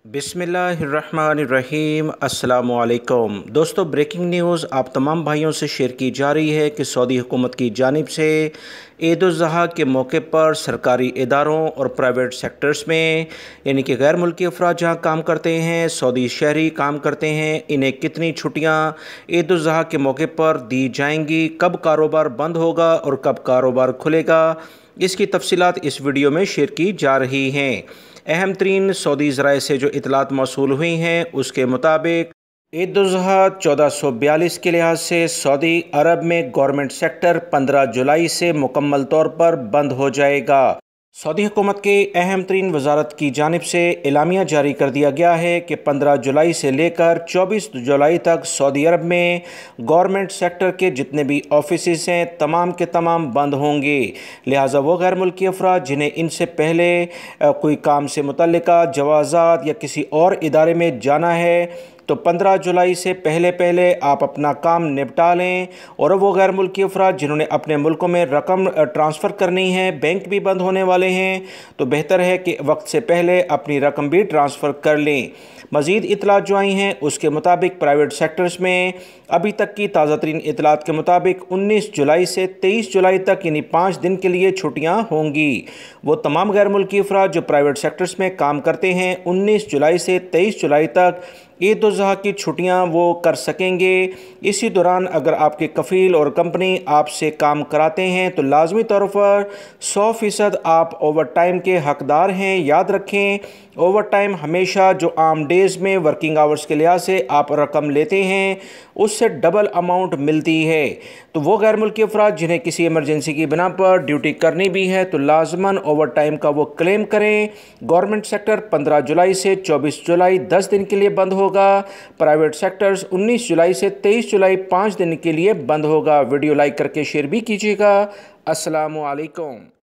बिस्मिल्लाहिर्रहमानिर्रहीम। अस्सलामुअलैकुम दोस्तों, ब्रेकिंग न्यूज़ आप तमाम भाइयों से शेयर की जा रही है कि सऊदी हुकूमत की जानिब से ईद उल ज़ुहा के मौके पर सरकारी इदारों और प्राइवेट सेक्टर्स में यानी कि गैर मुल्की अफराद जहाँ काम करते हैं, सऊदी शहरी काम करते हैं, इन्हें कितनी छुट्टियाँ ईद उल ज़ुहा के मौके पर दी जाएंगी, कब कारोबार बंद होगा और कब कारोबार खुलेगा, इसकी तफसीलात इस वीडियो में शेयर की जा रही हैं। अहम तरीन सऊदी ज़राए से जो इतलात मौसूल हुई हैं उसके मुताबिक ईद उल ज़ुहा 1442 के लिहाज से सऊदी अरब में गवर्नमेंट सेक्टर 15 जुलाई से मुकम्मल तौर पर बंद हो जाएगा। सऊदी हुकूमत के अहम तरीन वजारत की जानिब से एलामिया जारी कर दिया गया है कि 15 जुलाई से लेकर 24 जुलाई तक सऊदी अरब में गवर्नमेंट सेक्टर के जितने भी ऑफिसेस हैं तमाम के तमाम बंद होंगे। लिहाजा वो गैर मुल्की अफराद जिन्हें इनसे पहले कोई काम से मुतल्लिका जवाज़ात या किसी और इदारे में जाना है तो 15 जुलाई से पहले आप अपना काम निपटा लें। और वो गैर मुल्की अफराद जिन्होंने अपने मुल्कों में रकम ट्रांसफ़र करनी है, बैंक भी बंद होने वाले हैं, तो बेहतर है कि वक्त से पहले अपनी रकम भी ट्रांसफ़र कर लें। मज़ीद इतलात जो आई हैं उसके मुताबिक प्राइवेट सेक्टर्स में अभी तक की ताज़ा तरीन इतलात के मुताबिक 19 जुलाई से 23 जुलाई तक यानी 5 दिन के लिए छुट्टियां होंगी। वो तमाम गैर मुल्की अफराद जो प्राइवेट सेक्टर्स में काम करते हैं 19 जुलाई से 23 जुलाई तक ईद उल ज़ुहा की छुट्टियां वो कर सकेंगे। इसी दौरान अगर आपके कफ़ील और कंपनी आपसे काम कराते हैं तो लाजमी तौर पर 100% आप ओवर टाइम के हकदार हैं। याद रखें, ओवर टाइम हमेशा जो आम डेज़ में वर्किंग आवर्स के लिहाज से आप रकम लेते हैं उससे डबल अमाउंट मिलती है। तो वो गैर मुल्की अफराद जिन्हें किसी इमरजेंसी की बिना पर ड्यूटी करनी भी है तो लाजमन ओवर टाइम का वो क्लेम करें। गवर्नमेंट सेक्टर 15 जुलाई से 24 जुलाई 10 दिन के लिए बंद होगा। प्राइवेट सेक्टर्स 19 जुलाई से 23 जुलाई 5 दिन के लिए बंद होगा। वीडियो लाइक करके शेयर भी कीजिएगा। अस्सलामु अलैकुम।